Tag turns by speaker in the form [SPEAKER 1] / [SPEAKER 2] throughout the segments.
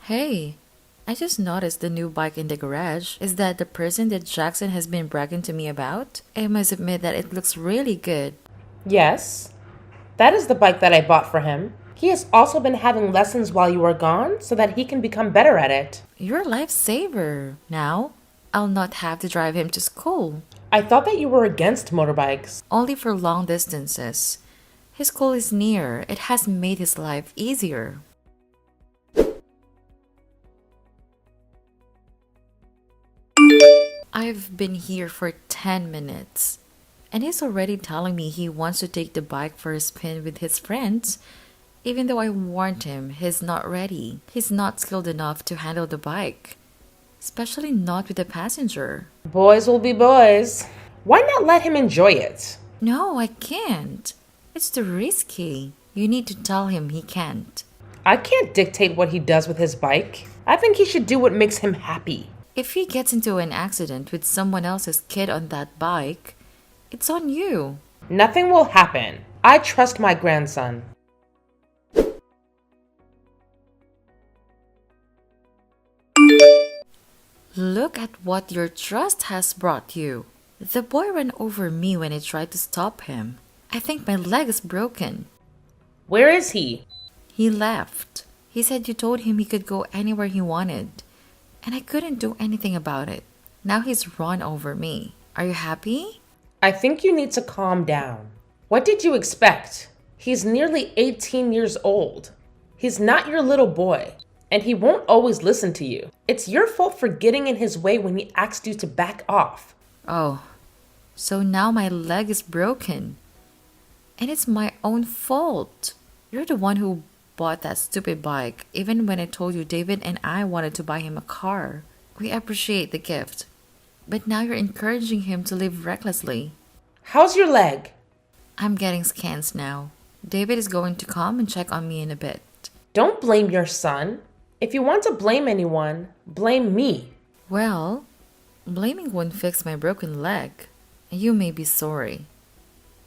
[SPEAKER 1] Hey, I just noticed the new bike in the garage. Is that the person that Jackson has been bragging to me about? I must admit that it looks really good.
[SPEAKER 2] Yes, that is the bike that I bought for him. He has also been having lessons while you were gone so that he can become better at it.
[SPEAKER 1] You're a lifesaver. Now, I'll not have to drive him to school.
[SPEAKER 2] I thought that you were against motorbikes.
[SPEAKER 1] Only for long distances. His school is near. It has made his life easier. I've been here for 10 minutes. And he's already telling me he wants to take the bike for a spin with his friends, even though I warned him he's not ready. He's not skilled enough to handle the bike, especially not with a passenger.
[SPEAKER 2] Boys will be boys. Why not let him enjoy it?
[SPEAKER 1] No, I can't. It's too risky. You need to tell him he can't.
[SPEAKER 2] I can't dictate what he does with his bike. I think he should do what makes him happy.
[SPEAKER 1] If he gets into an accident with someone else's kid on that bike, it's on you.
[SPEAKER 2] Nothing will happen. I trust my grandson.
[SPEAKER 1] Look at what your trust has brought you. The boy ran over me when I tried to stop him. I think my leg is broken.
[SPEAKER 2] Where is he?
[SPEAKER 1] He left. He said you told him he could go anywhere he wanted, and I couldn't do anything about it. Now he's run over me. Are you happy?
[SPEAKER 2] I think you need to calm down. What did you expect? He's nearly 18 years old. He's not your little boy, and he won't always listen to you. It's your fault for getting in his way when he asked you to back off.
[SPEAKER 1] Oh, so now my leg is broken. And it's my own fault. You're the one who bought that stupid bike, even when I told you David and I wanted to buy him a car. We appreciate the gift. But now you're encouraging him to live recklessly.
[SPEAKER 2] How's your leg?
[SPEAKER 1] I'm getting scans now. David is going to come and check on me in a bit.
[SPEAKER 2] Don't blame your son. If you want to blame anyone, blame me.
[SPEAKER 1] Well, blaming won't fix my broken leg. You may be sorry.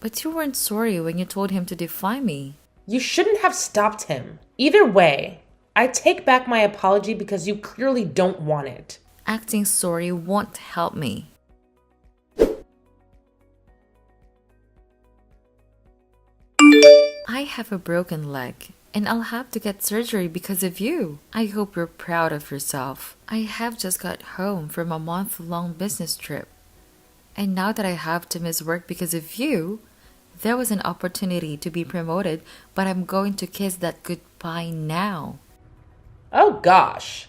[SPEAKER 1] But you weren't sorry when you told him to defy me.
[SPEAKER 2] You shouldn't have stopped him. Either way, I take back my apology because you clearly don't want it.
[SPEAKER 1] Acting sorry won't help me. I have a broken leg, and I'll have to get surgery because of you. I hope you're proud of yourself. I have just got home from a month-long business trip. And now that I have to miss work because of you, there was an opportunity to be promoted, but I'm going to kiss that goodbye now.
[SPEAKER 2] Oh gosh,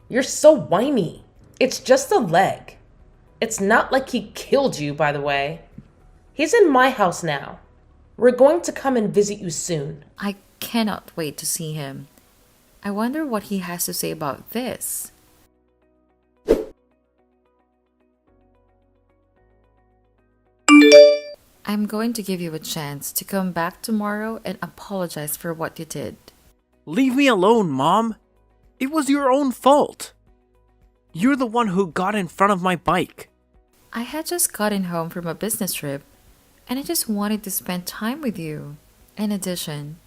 [SPEAKER 2] you're so whiny. It's just a leg. It's not like he killed you, by the way. He's in my house now. We're going to come and visit you soon.
[SPEAKER 1] I cannot wait to see him. I wonder what he has to say about this. I'm going to give you a chance to come back tomorrow and apologize for what you did.
[SPEAKER 3] Leave me alone, Mom. It was your own fault. You're the one who got in front of my bike.
[SPEAKER 1] I had just gotten home from a business trip, and I just wanted to spend time with you. In addition,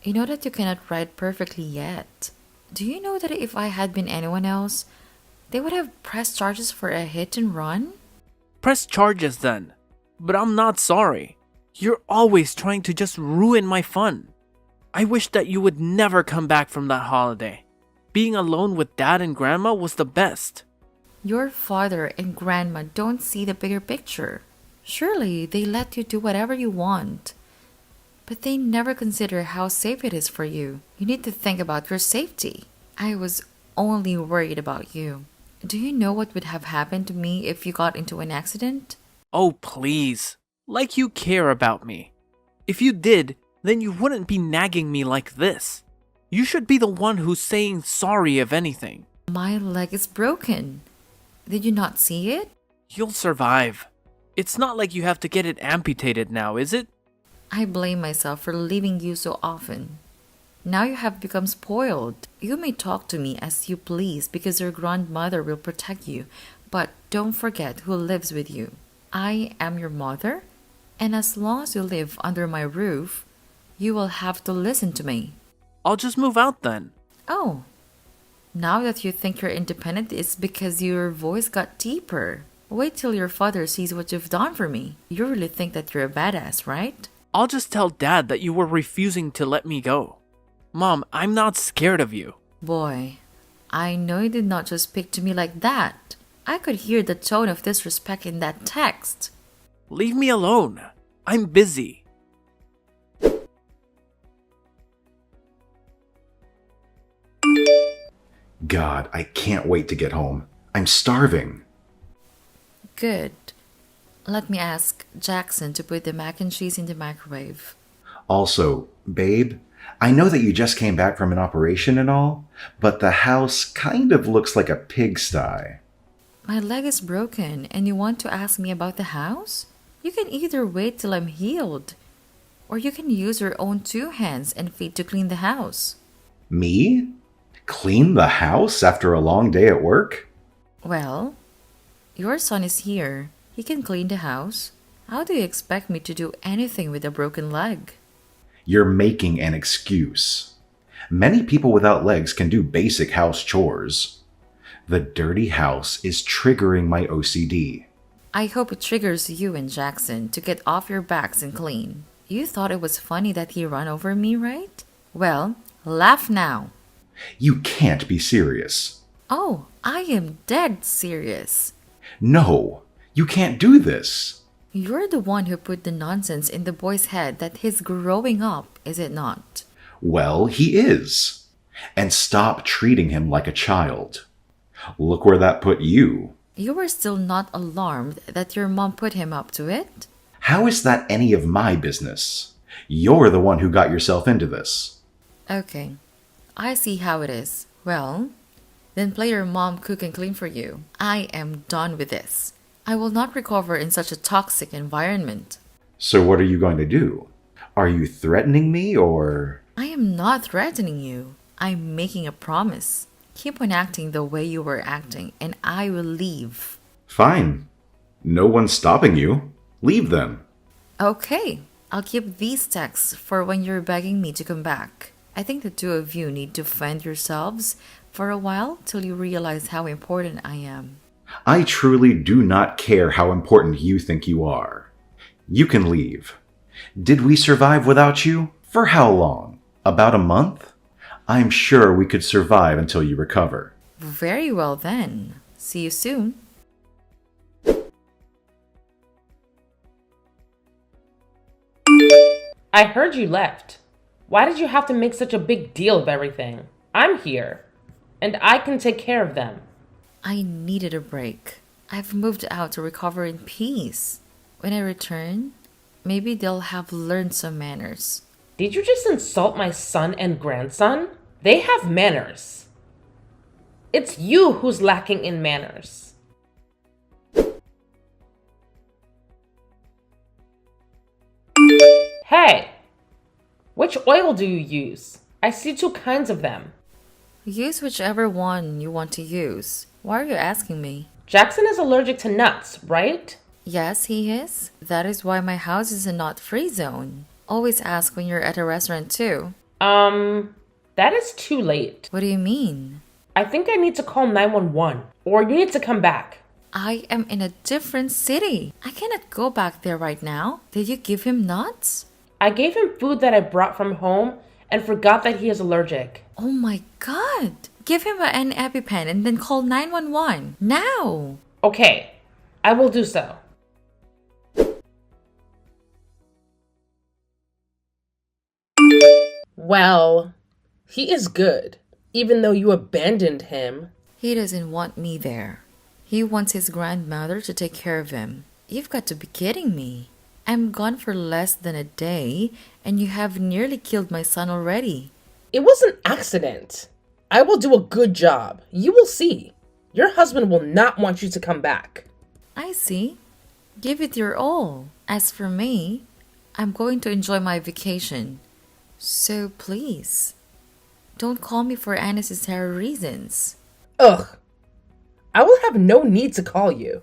[SPEAKER 1] you know that you cannot ride perfectly yet. Do you know that if I had been anyone else, they would have pressed charges for a hit and run?
[SPEAKER 3] Press charges then. But I'm not sorry. You're always trying to just ruin my fun. I wish that you would never come back from that holiday. Being alone with Dad and Grandma was the best.
[SPEAKER 1] Your father and grandma don't see the bigger picture. Surely they let you do whatever you want. But they never consider how safe it is for you. You need to think about your safety. I was only worried about you. Do you know what would have happened to me if you got into an accident?
[SPEAKER 3] Oh, please. Like you care about me. If you did, then you wouldn't be nagging me like this. You should be the one who's saying sorry if anything.
[SPEAKER 1] My leg is broken. Did you not see it?
[SPEAKER 3] You'll survive. It's not like you have to get it amputated now, is it?
[SPEAKER 1] I blame myself for leaving you so often. Now you have become spoiled. You may talk to me as you please because your grandmother will protect you, but don't forget who lives with you. I am your mother, and as long as you live under my roof, you will have to listen to me.
[SPEAKER 3] I'll just move out then.
[SPEAKER 1] Oh, Now that you think you're independent, it's because your voice got deeper. Wait till your father sees what you've done for me. You really think that you're a badass, right?
[SPEAKER 3] I'll just tell Dad that you were refusing to let me go. Mom, I'm not scared of you.
[SPEAKER 1] Boy, I know you did not just speak to me like that. I could hear the tone of disrespect in that text.
[SPEAKER 3] Leave me alone. I'm busy.
[SPEAKER 4] God, I can't wait to get home. I'm starving.
[SPEAKER 1] Good. Let me ask Jackson to put the mac and cheese in the microwave.
[SPEAKER 4] Also, babe, I know that you just came back from an operation and all, but the house kind of looks like a pigsty.
[SPEAKER 1] My leg is broken and you want to ask me about the house? You can either wait till I'm healed, or you can use your own 2 hands and feet to clean the house.
[SPEAKER 4] Me? Clean the house after a long day at work?
[SPEAKER 1] Well, your son is here. He can clean the house. How do you expect me to do anything with a broken leg?
[SPEAKER 4] You're making an excuse. Many people without legs can do basic house chores. The dirty house is triggering my OCD.
[SPEAKER 1] I hope it triggers you and Jackson to get off your backs and clean. You thought it was funny that he ran over me, right? Well, laugh now.
[SPEAKER 4] You can't be serious.
[SPEAKER 1] Oh, I am dead serious.
[SPEAKER 4] No, you can't do this.
[SPEAKER 1] You're the one who put the nonsense in the boy's head that he's growing up, is it not?
[SPEAKER 4] Well, he is. And stop treating him like a child. Look where that put you.
[SPEAKER 1] You were still not alarmed that your mom put him up to it?
[SPEAKER 4] How is that any of my business? You're the one who got yourself into this.
[SPEAKER 1] Okay, I see how it is. Well, then play your mom cook and clean for you. I am done with this. I will not recover in such a toxic environment.
[SPEAKER 4] So what are you going to do? Are you threatening me or...
[SPEAKER 1] I am not threatening you. I'm making a promise. Keep on acting the way you were acting, and I will leave.
[SPEAKER 4] Fine. No one's stopping you. Leave then.
[SPEAKER 1] Okay, I'll keep these texts for when you're begging me to come back. I think the 2 of you need to fend yourselves for a while till you realize how important I am.
[SPEAKER 4] I truly do not care how important you think you are. You can leave. Did we survive without you? For how long? About a month? I'm sure we could survive until you recover.
[SPEAKER 1] Very well then. See you soon.
[SPEAKER 2] I heard you left. Why did you have to make such a big deal of everything? I'm here, and I can take care of them.
[SPEAKER 1] I needed a break. I've moved out to recover in peace. When I return, maybe they'll have learned some manners.
[SPEAKER 2] Did you just insult my son and grandson? They have manners. It's you who's lacking in manners. Hey, which oil do you use? I see 2 kinds of them.
[SPEAKER 1] Use whichever one you want to use. Why are you asking me?
[SPEAKER 2] Jackson is allergic to nuts, right?
[SPEAKER 1] Yes, he is. That is why my house is a nut-free zone. Always ask when you're at a restaurant too.
[SPEAKER 2] That is too late.
[SPEAKER 1] What do you mean?
[SPEAKER 2] I think I need to call 911, or you need to come back.
[SPEAKER 1] I am in a different city. I cannot go back there right now. Did you give him nuts?
[SPEAKER 2] I gave him food that I brought from home and forgot that he is allergic.
[SPEAKER 1] Oh my god. Give him an EpiPen and then call 911. Now!
[SPEAKER 2] Okay, I will do so. Well, he is good, even though you abandoned him.
[SPEAKER 1] He doesn't want me there. He wants his grandmother to take care of him. You've got to be kidding me. I'm gone for less than a day, and you have nearly killed my son already.
[SPEAKER 2] It was an accident. I will do a good job. You will see. Your husband will not want you to come back.
[SPEAKER 1] I see. Give it your all. As for me, I'm going to enjoy my vacation. So please, don't call me for unnecessary reasons.
[SPEAKER 2] Ugh. I will have no need to call you.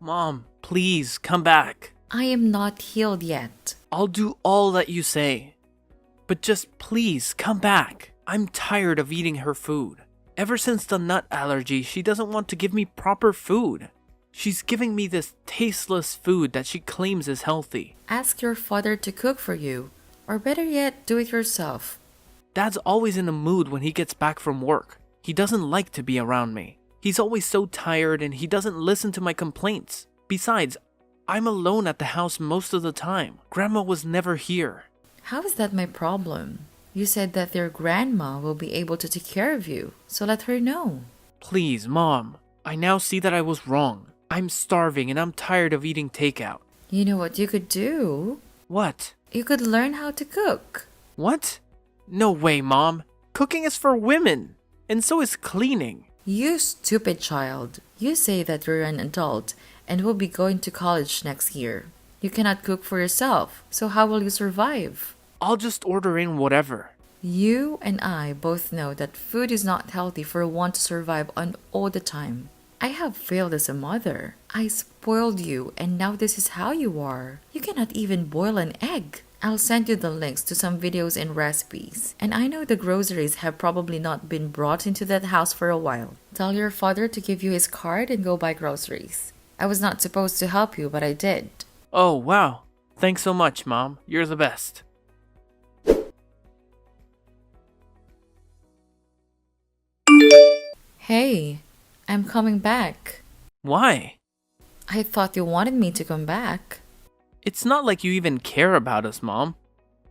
[SPEAKER 3] Mom, please come back.
[SPEAKER 1] I am not healed yet.
[SPEAKER 3] I'll do all that you say. But just please come back. I'm tired of eating her food. Ever since the nut allergy, she doesn't want to give me proper food. She's giving me this tasteless food that she claims is healthy.
[SPEAKER 1] Ask your father to cook for you, or better yet, do it yourself.
[SPEAKER 3] Dad's always in a mood when he gets back from work. He doesn't like to be around me. He's always so tired and he doesn't listen to my complaints. Besides, I'm alone at the house most of the time. Grandma was never here.
[SPEAKER 1] How is that my problem? You said that your grandma will be able to take care of you, so let her know.
[SPEAKER 3] Please, Mom. I now see that I was wrong. I'm starving and I'm tired of eating takeout.
[SPEAKER 1] You know what you could do?
[SPEAKER 3] What?
[SPEAKER 1] You could learn how to cook.
[SPEAKER 3] What? No way, Mom. Cooking is for women. And so is cleaning.
[SPEAKER 1] You stupid child. You say that you're an adult and will be going to college next year. You cannot cook for yourself, so how will you survive?
[SPEAKER 3] I'll just order in whatever.
[SPEAKER 1] You and I both know that food is not healthy for one to survive on all the time. I have failed as a mother. I spoiled you and now this is how you are. You cannot even boil an egg. I'll send you the links to some videos and recipes. And I know the groceries have probably not been brought into that house for a while. Tell your father to give you his card and go buy groceries. I was not supposed to help you, but I did.
[SPEAKER 3] Oh, wow. Thanks so much, Mom. You're the best.
[SPEAKER 1] Hey, I'm coming back.
[SPEAKER 3] Why?
[SPEAKER 1] I thought you wanted me to come back.
[SPEAKER 3] It's not like you even care about us, Mom.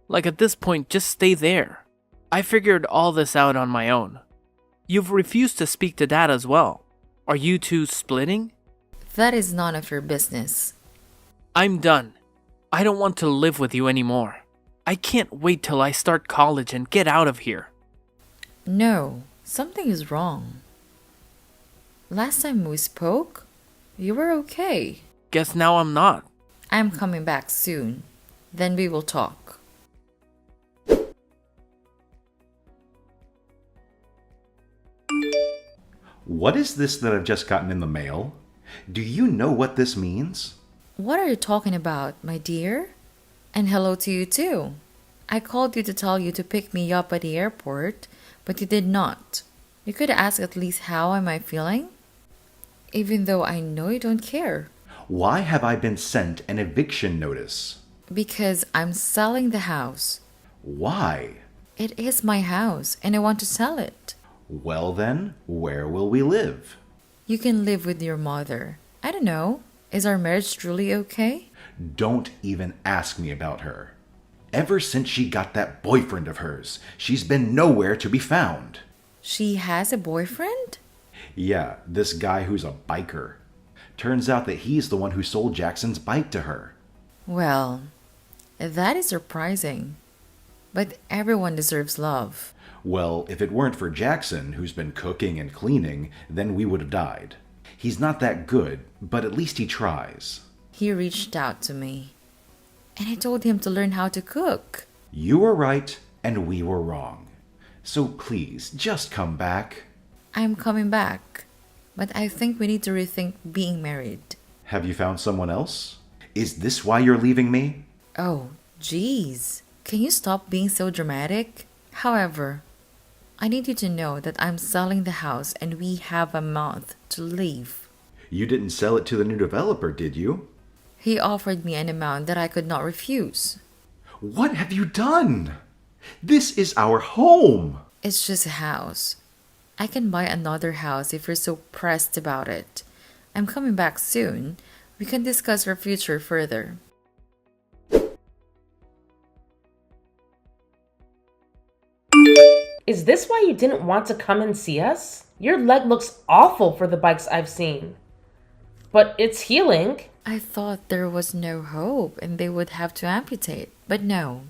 [SPEAKER 3] Like at this point, just stay there. I figured all this out on my own. You've refused to speak to Dad as well. Are you two splitting?
[SPEAKER 1] That is none of your business.
[SPEAKER 3] I'm done. I don't want to live with you anymore. I can't wait till I start college and get out of here.
[SPEAKER 1] No, something is wrong. Last time we spoke, you were okay.
[SPEAKER 3] Guess now I'm not.
[SPEAKER 1] I'm coming back soon. Then we will talk.
[SPEAKER 4] What is this that I've just gotten in the mail? Do you know what this means?
[SPEAKER 1] What are you talking about, my dear? And hello to you too. I called you to tell you to pick me up at the airport, but you did not. You could ask at least how am I feeling? Even though I know you don't care.
[SPEAKER 4] Why have I been sent an eviction notice?
[SPEAKER 1] Because I'm selling the house.
[SPEAKER 4] Why?
[SPEAKER 1] It is my house and I want to sell it.
[SPEAKER 4] Well then, where will we live?
[SPEAKER 1] You can live with your mother. I don't know. Is our marriage truly okay?
[SPEAKER 4] Don't even ask me about her. Ever since she got that boyfriend of hers, she's been nowhere to be found.
[SPEAKER 1] She has a boyfriend?
[SPEAKER 4] Yeah, this guy who's a biker. Turns out that he's the one who sold Jackson's bike to her.
[SPEAKER 1] Well, that is surprising. But everyone deserves love.
[SPEAKER 4] Well, if it weren't for Jackson, who's been cooking and cleaning, then we would have died. He's not that good, but at least he tries.
[SPEAKER 1] He reached out to me. And I told him to learn how to cook.
[SPEAKER 4] You were right, and we were wrong. So please, just come back.
[SPEAKER 1] I'm coming back. But I think we need to rethink being married.
[SPEAKER 4] Have you found someone else? Is this why you're leaving me?
[SPEAKER 1] Oh, geez. Can you stop being so dramatic? However, I need you to know that I'm selling the house and we have a month to leave.
[SPEAKER 4] You didn't sell it to the new developer, did you?
[SPEAKER 1] He offered me an amount that I could not refuse.
[SPEAKER 4] What have you done? This is our home.
[SPEAKER 1] It's just a house. I can buy another house if you're so pressed about it. I'm coming back soon. We can discuss our future further.
[SPEAKER 2] Is this why you didn't want to come and see us? Your leg looks awful for the bikes I've seen. But it's healing.
[SPEAKER 1] I thought there was no hope and they would have to amputate, but no.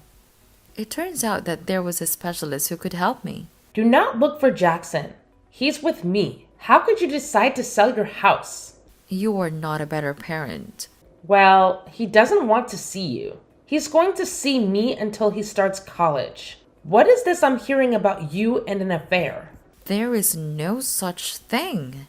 [SPEAKER 1] It turns out that there was a specialist who could help me.
[SPEAKER 2] Do not look for Jackson. He's with me. How could you decide to sell your house?
[SPEAKER 1] You are not a better parent.
[SPEAKER 2] Well, he doesn't want to see you. He's going to see me until he starts college. What is this I'm hearing about you and an affair?
[SPEAKER 1] There is no such thing.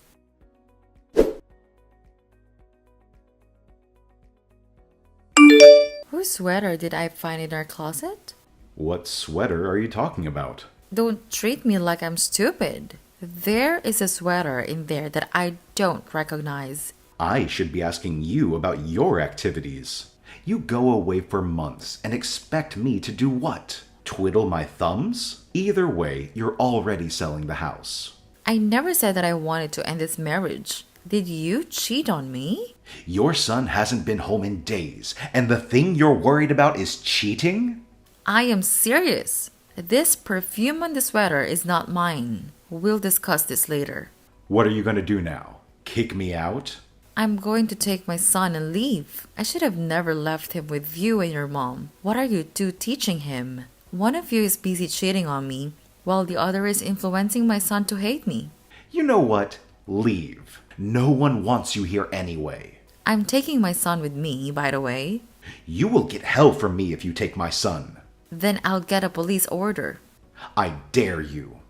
[SPEAKER 1] Whose sweater did I find in our closet?
[SPEAKER 4] What sweater are you talking about?
[SPEAKER 1] Don't treat me like I'm stupid. There is a sweater in there that I don't recognize.
[SPEAKER 4] I should be asking you about your activities. You go away for months and expect me to do what? Twiddle my thumbs? Either way, you're already selling the house.
[SPEAKER 1] I never said that I wanted to end this marriage. Did you cheat on me?
[SPEAKER 4] Your son hasn't been home in days, and the thing you're worried about is cheating?
[SPEAKER 1] I am serious. This perfume on the sweater is not mine. We'll discuss this later.
[SPEAKER 4] What are you going to do now? Kick me out?
[SPEAKER 1] I'm going to take my son and leave. I should have never left him with you and your mom. What are you two teaching him? One of you is busy cheating on me, while the other is influencing my son to hate me.
[SPEAKER 4] You know what? Leave. No one wants you here anyway.
[SPEAKER 1] I'm taking my son with me, by the way.
[SPEAKER 4] You will get hell from me if you take my son.
[SPEAKER 1] Then I'll get a police order.
[SPEAKER 4] I dare you.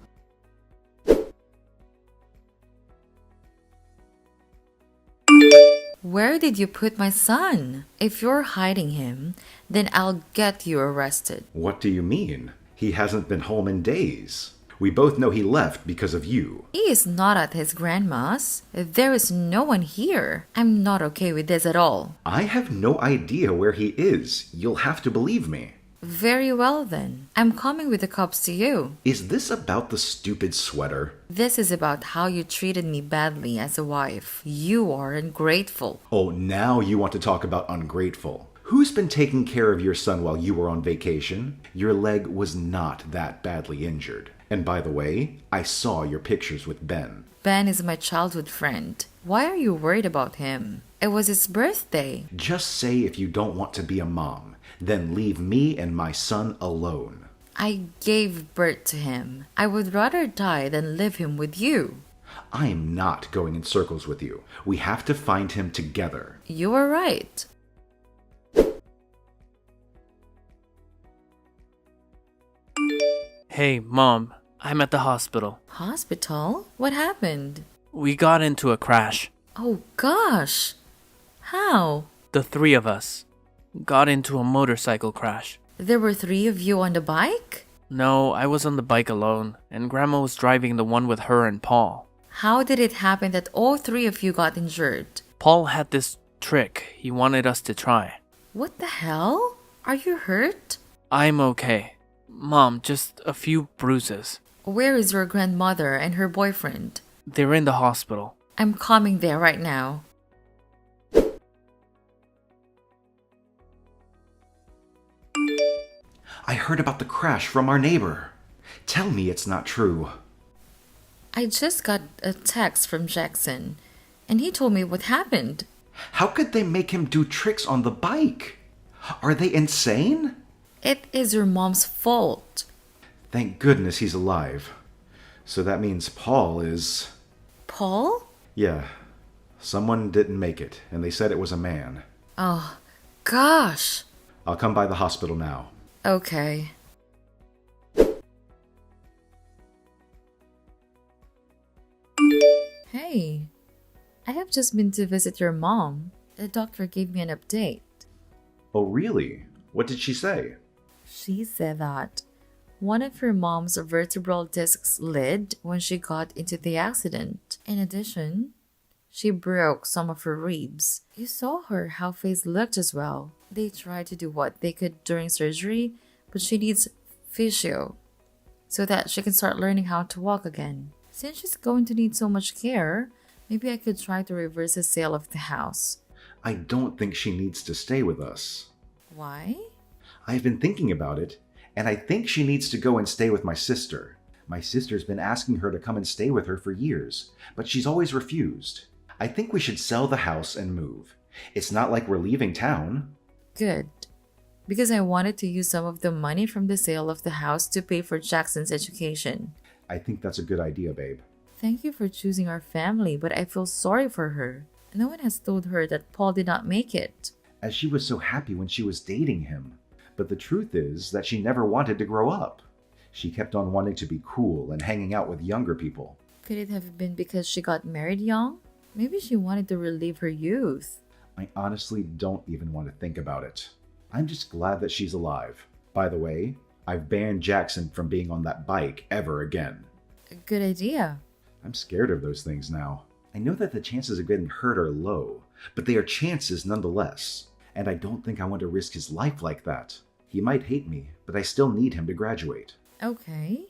[SPEAKER 1] Where did you put my son? If you're hiding him, then I'll get you arrested.
[SPEAKER 4] What do you mean? He hasn't been home in days. We both know he left because of you.
[SPEAKER 1] He is not at his grandma's. There is no one here. I'm not okay with this at all.
[SPEAKER 4] I have no idea where he is. You'll have to believe me.
[SPEAKER 1] Very well then. I'm coming with the cops to you.
[SPEAKER 4] Is this about the stupid sweater?
[SPEAKER 1] This is about how you treated me badly as a wife. You are ungrateful.
[SPEAKER 4] Oh, now you want to talk about ungrateful. Who's been taking care of your son while you were on vacation? Your leg was not that badly injured. And by the way, I saw your pictures with Ben.
[SPEAKER 1] Ben is my childhood friend. Why are you worried about him? It was his birthday.
[SPEAKER 4] Just say if you don't want to be a mom. Then leave me and my son alone.
[SPEAKER 1] I gave birth to him. I would rather die than leave him with you.
[SPEAKER 4] I am not going in circles with you. We have to find him together.
[SPEAKER 1] You are right.
[SPEAKER 3] Hey, Mom, I'm at the hospital.
[SPEAKER 1] Hospital? What happened?
[SPEAKER 3] We got into a crash.
[SPEAKER 1] Oh gosh. How?
[SPEAKER 3] The three of us got into a motorcycle crash.
[SPEAKER 1] There were 3 of you on the bike?
[SPEAKER 3] No, I was on the bike alone, and Grandma was driving the one with her and Paul.
[SPEAKER 1] How did it happen that all 3 of you got injured?
[SPEAKER 3] Paul had this trick he wanted us to try.
[SPEAKER 1] What the hell? Are you hurt?
[SPEAKER 3] I'm okay. Mom, just a few bruises.
[SPEAKER 1] Where is your grandmother and her boyfriend?
[SPEAKER 3] They're in the hospital.
[SPEAKER 1] I'm coming there right now.
[SPEAKER 4] I heard about the crash from our neighbor. Tell me it's not true.
[SPEAKER 1] I just got a text from Jackson, and he told me what happened.
[SPEAKER 4] How could they make him do tricks on the bike? Are they insane?
[SPEAKER 1] It is your mom's fault.
[SPEAKER 4] Thank goodness he's alive. So that means Paul is...
[SPEAKER 1] Paul?
[SPEAKER 4] Yeah, someone didn't make it, and they said it was a man.
[SPEAKER 1] Oh, gosh.
[SPEAKER 4] I'll come by the hospital now.
[SPEAKER 1] Okay. Hey, I have just been to visit your mom. The doctor gave me an update.
[SPEAKER 4] Oh, really? What did she say?
[SPEAKER 1] She said that one of her mom's vertebral discs slid when she got into the accident. In addition, she broke some of her ribs. You saw her how face looked as well. They tried to do what they could during surgery, but she needs physio so that she can start learning how to walk again. Since she's going to need so much care, maybe I could try to reverse the sale of the house.
[SPEAKER 4] I don't think she needs to stay with us.
[SPEAKER 1] Why?
[SPEAKER 4] I've been thinking about it, and I think she needs to go and stay with my sister. My sister's been asking her to come and stay with her for years, but she's always refused. I think we should sell the house and move. It's not like we're leaving town.
[SPEAKER 1] Good. Because I wanted to use some of the money from the sale of the house to pay for Jackson's education.
[SPEAKER 4] I think that's a good idea, babe.
[SPEAKER 1] Thank you for choosing our family, but I feel sorry for her. No one has told her that Paul did not make it.
[SPEAKER 4] As she was so happy when she was dating him. But the truth is that she never wanted to grow up. She kept on wanting to be cool and hanging out with younger people.
[SPEAKER 1] Could it have been because she got married young? Maybe she wanted to relive her youth.
[SPEAKER 4] I honestly don't even want to think about it. I'm just glad that she's alive. By the way, I've banned Jackson from being on that bike ever again.
[SPEAKER 1] Good idea.
[SPEAKER 4] I'm scared of those things now. I know that the chances of getting hurt are low, but they are chances nonetheless. And I don't think I want to risk his life like that. He might hate me, but I still need him to graduate.
[SPEAKER 1] Okay,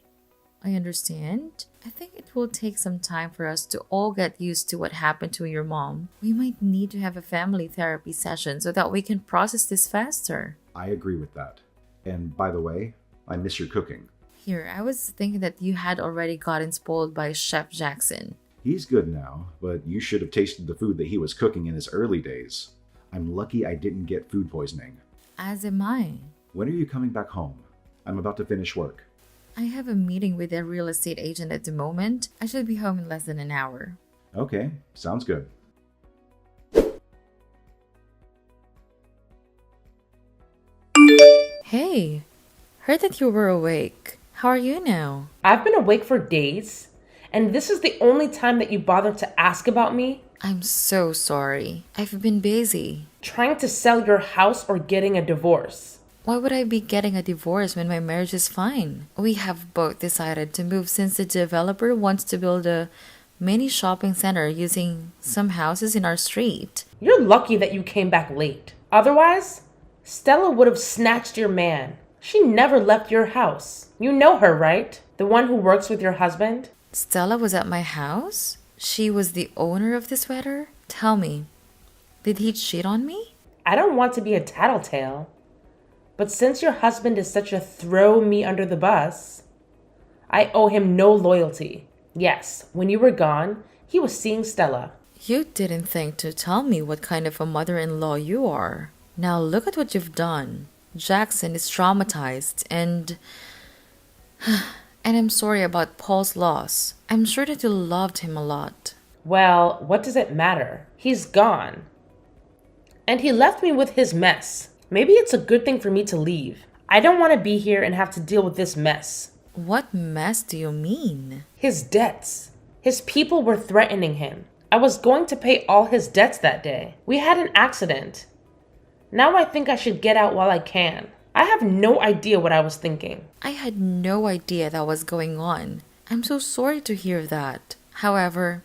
[SPEAKER 1] I understand. I think it will take some time for us to all get used to what happened to your mom. We might need to have a family therapy session so that we can process this faster.
[SPEAKER 4] I agree with that. And by the way, I miss your cooking.
[SPEAKER 1] Here, I was thinking that you had already gotten spoiled by Chef Jackson.
[SPEAKER 4] He's good now, but you should have tasted the food that he was cooking in his early days. I'm lucky I didn't get food poisoning.
[SPEAKER 1] As am I.
[SPEAKER 4] When are you coming back home? I'm about to finish work.
[SPEAKER 1] I have a meeting with a real estate agent at the moment. I should be home in less than an hour.
[SPEAKER 4] Okay, sounds good.
[SPEAKER 1] Hey, heard that you were awake. How are you now?
[SPEAKER 2] I've been awake for days, and this is the only time that you bothered to ask about me?
[SPEAKER 1] I'm so sorry. I've been busy.
[SPEAKER 2] Trying to sell your house or getting a divorce?
[SPEAKER 1] Why would I be getting a divorce when my marriage is fine? We have both decided to move since the developer wants to build a mini shopping center using some houses in our street.
[SPEAKER 2] You're lucky that you came back late. Otherwise, Stella would have snatched your man. She never left your house. You know her, right? The one who works with your husband?
[SPEAKER 1] Stella was at my house? She was the owner of the sweater? Tell me, did he cheat on me?
[SPEAKER 2] I don't want to be a tattletale, but since your husband is such a throw me under the bus, I owe him no loyalty. Yes, when you were gone, he was seeing Stella.
[SPEAKER 1] You didn't think to tell me what kind of a mother-in-law you are. Now look at what you've done. Jackson is traumatized and I'm sorry about Paul's loss. I'm sure that you loved him a lot.
[SPEAKER 2] Well, what does it matter? He's gone. And he left me with his mess. Maybe it's a good thing for me to leave. I don't want to be here and have to deal with this mess.
[SPEAKER 1] What mess do you mean?
[SPEAKER 2] His debts. His people were threatening him. I was going to pay all his debts that day. We had an accident. Now I think I should get out while I can. I have no idea what I was thinking.
[SPEAKER 1] I had no idea that was going on. I'm so sorry to hear that. However,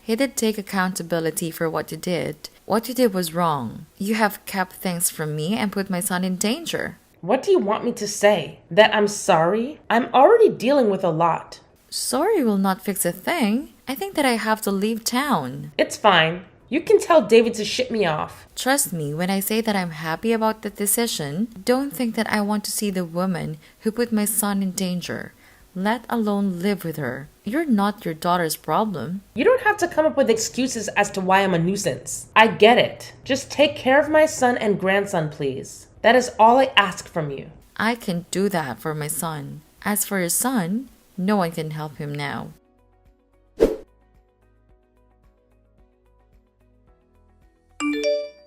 [SPEAKER 1] he did take accountability for what you did. What you did was wrong. You have kept things from me and put my son in danger.
[SPEAKER 2] What do you want me to say? That I'm sorry? I'm already dealing with a lot.
[SPEAKER 1] Sorry will not fix a thing. I think that I have to leave town.
[SPEAKER 2] It's fine. You can tell David to ship me off.
[SPEAKER 1] Trust me when I say that I'm happy about the decision. Don't think that I want to see the woman who put my son in danger, let alone live with her. You're not your daughter's problem.
[SPEAKER 2] You don't have to come up with excuses as to why I'm a nuisance. I get it. Just take care of my son and grandson, please. That is all I ask from you.
[SPEAKER 1] I can do that for my son. As for your son, no one can help him now.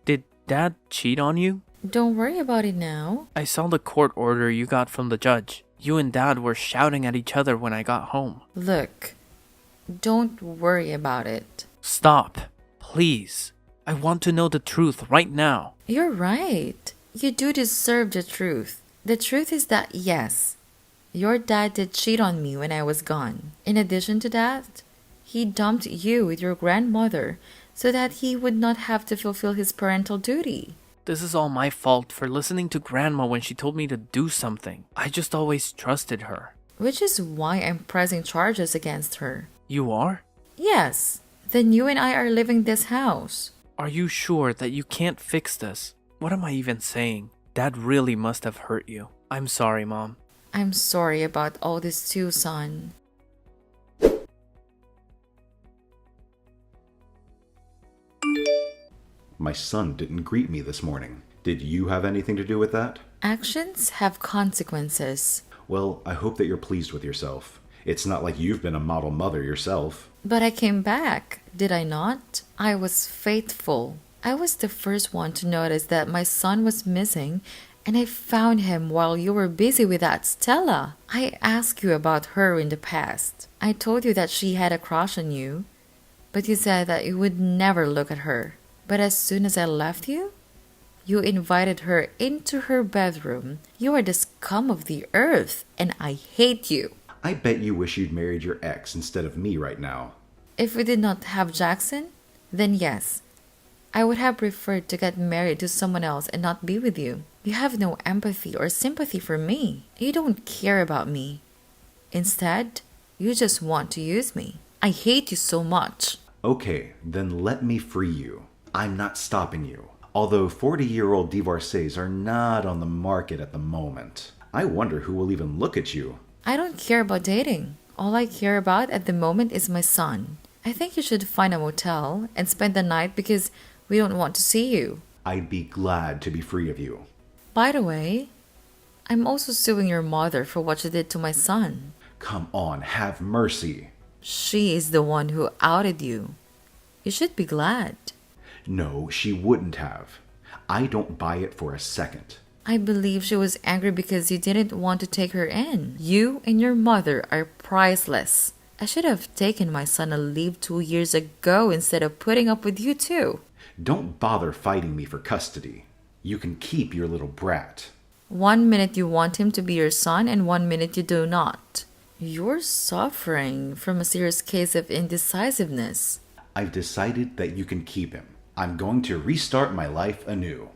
[SPEAKER 3] Did Dad cheat on you?
[SPEAKER 1] Don't worry about it now.
[SPEAKER 3] I saw the court order you got from the judge. You and Dad were shouting at each other when I got home.
[SPEAKER 1] Look, don't worry about it.
[SPEAKER 3] Stop, please. I want to know the truth right now.
[SPEAKER 1] You're right. You do deserve the truth. The truth is that yes, your dad did cheat on me when I was gone. In addition to that, he dumped you with your grandmother so that he would not have to fulfill his parental duty.
[SPEAKER 3] This is all my fault for listening to Grandma when she told me to do something. I just always trusted her.
[SPEAKER 1] Which is why I'm pressing charges against her.
[SPEAKER 3] You are?
[SPEAKER 1] Yes. Then you and I are leaving this house.
[SPEAKER 3] Are you sure that you can't fix this? What am I even saying? Dad really must have hurt you. I'm sorry, Mom.
[SPEAKER 1] I'm sorry about all this too, son.
[SPEAKER 4] My son didn't greet me this morning. Did you have anything to do with that?
[SPEAKER 1] Actions have consequences.
[SPEAKER 4] Well, I hope that you're pleased with yourself. It's not like you've been a model mother yourself.
[SPEAKER 1] But I came back, did I not? I was faithful. I was the first one to notice that my son was missing, and I found him while you were busy with that Stella. I asked you about her in the past. I told you that she had a crush on you, but you said that you would never look at her. But as soon as I left you, You invited her into her bedroom. You are the scum of the earth, and I hate you.
[SPEAKER 4] I bet you wish you'd married your ex instead of me right now.
[SPEAKER 1] If we did not have Jackson, then yes, I would have preferred to get married to someone else and not be with you. You have no empathy or sympathy for me. You don't care about me. Instead, you just want to use me. I hate you so much.
[SPEAKER 4] Okay, then let me free you. I'm not stopping you. Although 40-year-old divorcees are not on the market at the moment. I wonder who will even look at you.
[SPEAKER 1] I don't care about dating. All I care about at the moment is my son. I think you should find a motel and spend the night because we don't want to see you.
[SPEAKER 4] I'd be glad to be free of you.
[SPEAKER 1] By the way, I'm also suing your mother for what she did to my son.
[SPEAKER 4] Come on, have mercy.
[SPEAKER 1] She is the one who outed you. You should be glad.
[SPEAKER 4] No, she wouldn't have. I don't buy it for a second.
[SPEAKER 1] I believe she was angry because you didn't want to take her in. You and your mother are priceless. I should have taken my son a leave 2 years ago instead of putting up with you too.
[SPEAKER 4] Don't bother fighting me for custody. You can keep your little brat.
[SPEAKER 1] 1 minute you want him to be your son and 1 minute you do not. You're suffering from a serious case of indecisiveness.
[SPEAKER 4] I've decided that you can keep him. I'm going to restart my life anew.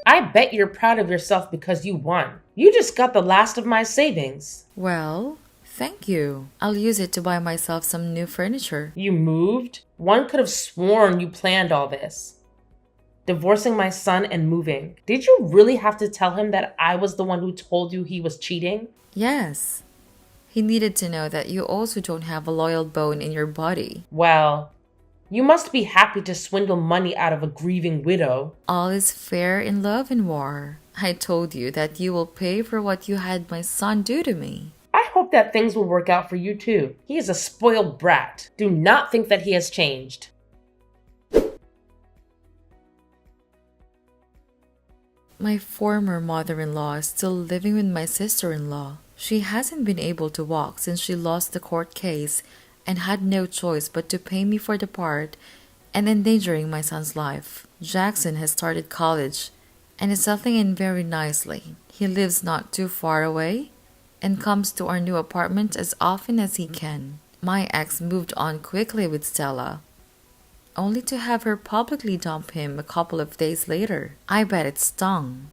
[SPEAKER 2] I bet you're proud of yourself because you won. You just got the last of my savings.
[SPEAKER 1] Well, thank you. I'll use it to buy myself some new furniture.
[SPEAKER 2] You moved? One could have sworn you planned all this. Divorcing my son and moving. Did you really have to tell him that I was the one who told you he was cheating?
[SPEAKER 1] Yes. He needed to know that you also don't have a loyal bone in your body.
[SPEAKER 2] Well, you must be happy to swindle money out of a grieving widow.
[SPEAKER 1] All is fair in love and war. I told you that you will pay for what you had my son do to me.
[SPEAKER 2] I hope that things will work out for you too. He is a spoiled brat. Do not think that he has changed.
[SPEAKER 1] My former mother-in-law is still living with my sister-in-law. She hasn't been able to walk since she lost the court case and had no choice but to pay me for the part and endangering my son's life. Jackson has started college and is settling in very nicely. He lives not too far away and comes to our new apartment as often as he can. My ex moved on quickly with Stella, only to have her publicly dump him a couple of days later. I bet it stung.